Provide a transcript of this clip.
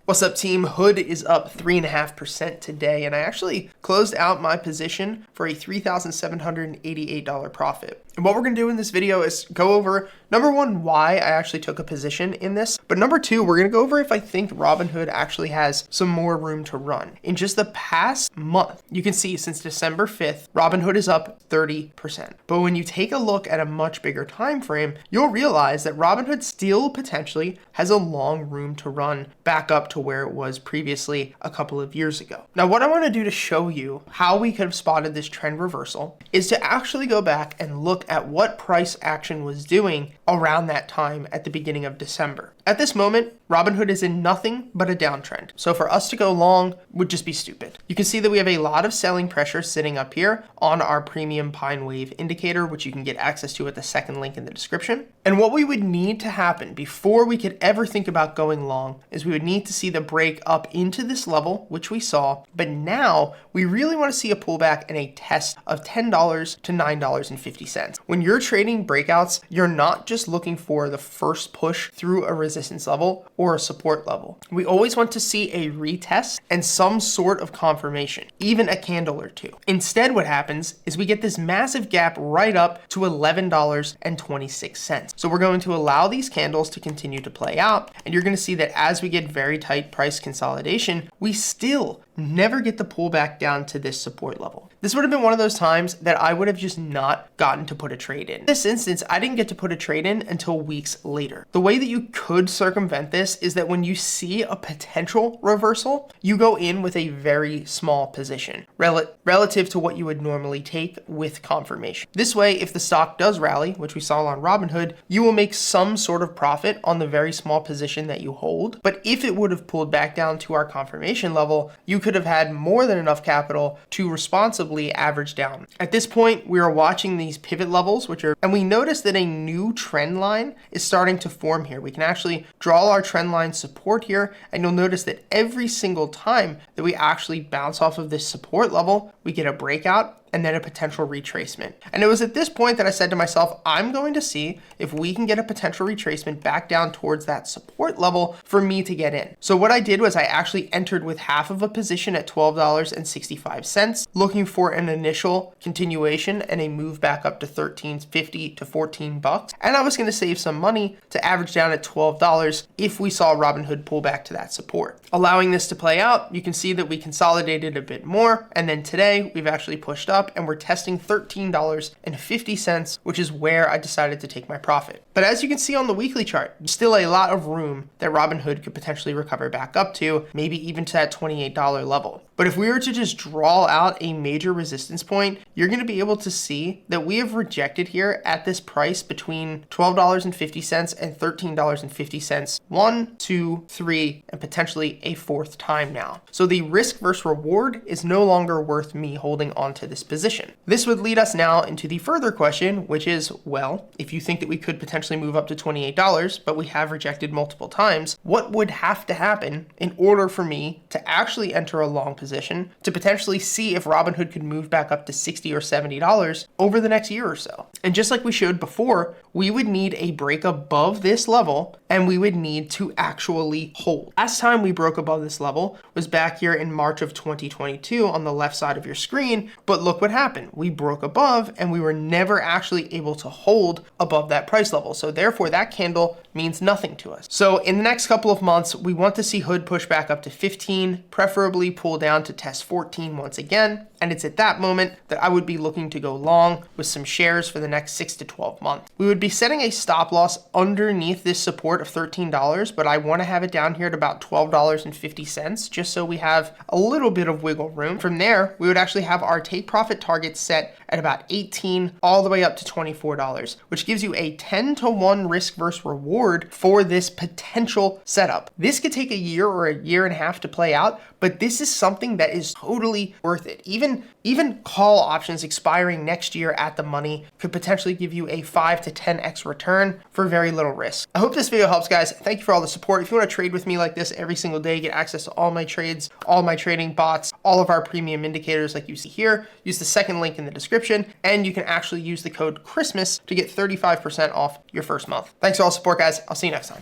What's up, team? Hood is up 3.5% today, and I actually closed out my position for a $3,788 profit. And what we're going to do in this video is go over, number one, why I actually took a position in this, but number two, we're going to go over if I think Robinhood actually has some more room to run. In just the past month, you can see since December 5th, Robinhood is up 30%. But when you take a look at a much bigger time frame, you'll realize that Robinhood still potentially has a long room to run back up to where it was previously a couple of years ago. Now, what I want to do to show you how we could have spotted this trend reversal is to actually go back and look at what price action was doing around that time at the beginning of December. At this moment, Robinhood is in nothing but a downtrend. So for us to go long would just be stupid. You can see that we have a lot of selling pressure sitting up here on our premium Pine Wave indicator, which you can get access to at the second link in the description. And what we would need to happen before we could ever think about going long is we would need to see the break up into this level, which we saw. But now we really want to see a pullback and a test of $10 to $9.50. When you're trading breakouts, you're not just looking for the first push through a resistance level or a support level. We always want to see a retest and some sort of confirmation, even a candle or two. Instead, what happens is we get this massive gap right up to $11.26. So we're going to allow these candles to continue to play out, and you're going to see that as we get very tight price consolidation, we still never get the pullback down to this support level. This would have been one of those times that I would have just not gotten to put a trade in. In this instance, I didn't get to put a trade in until weeks later. The way that you could circumvent this is that when you see a potential reversal, you go in with a very small position relative to what you would normally take with confirmation. This way, if the stock does rally, which we saw on Robinhood, you will make some sort of profit on the very small position that you hold. But if it would have pulled back down to our confirmation level, you could have had more than enough capital to responsibly average down. At this point, we are watching these pivot levels, and we notice that a new trend line is starting to form here. We can actually draw our trend line support here, and you'll notice that every single time that we actually bounce off of this support level, we get a breakout and then a potential retracement. And it was at this point that I said to myself, I'm going to see if we can get a potential retracement back down towards that support level for me to get in. So what I did was I actually entered with half of a position at $12.65, looking for an initial continuation and a move back up to $13.50 to $14. And I was going to save some money to average down at $12 if we saw Robinhood pull back to that support. Allowing this to play out, you can see that we consolidated a bit more. And then today we've actually pushed up and we're testing $13.50, which is where I decided to take my profit. But as you can see on the weekly chart, there's still a lot of room that Robinhood could potentially recover back up to, maybe even to that $28 level. But if we were to just draw out a major resistance point, you're going to be able to see that we have rejected here at this price between $12.50 and $13.50, 1, 2, 3, and potentially a fourth time now. So the risk versus reward is no longer worth me holding onto this position. This would lead us now into the further question, which is, well, if you think that we could potentially move up to $28, but we have rejected multiple times, what would have to happen in order for me to actually enter a long position to potentially see if Robinhood could move back up to $60 or $70 over the next year or so? And just like we showed before, we would need a break above this level and we would need to actually hold. Last time we broke above this level was back here in March of 2022 on the left side of your screen, but look what happened. We broke above and we were never actually able to hold above that price level. So therefore that candle means nothing to us. So in the next couple of months, we want to see Hood push back up to 15, preferably pull down to test 14 once again. And it's at that moment that I would be looking to go long with some shares for the next 6 to 12 months. We would be setting a stop loss underneath this support of $13, but I want to have it down here at about $12.50, just so we have a little bit of wiggle room. From there, we would actually have our take profit target set at about $18 all the way up to $24, which gives you a 10-to-1 risk versus reward for this potential setup. This could take a year or a year and a half to play out, but this is something that is totally worth it. Even call options expiring next year at the money could potentially give you a 5 to 10x return for very little risk. I hope this video helps, guys. Thank you for all the support. If you want to trade with me like this every single day, get access to all my trades, all my trading bots, all of our premium indicators like you see here, use the second link in the description, and you can actually use the code CHRISTMAS to get 35% off your first month. Thanks for all the support, guys. I'll see you next time.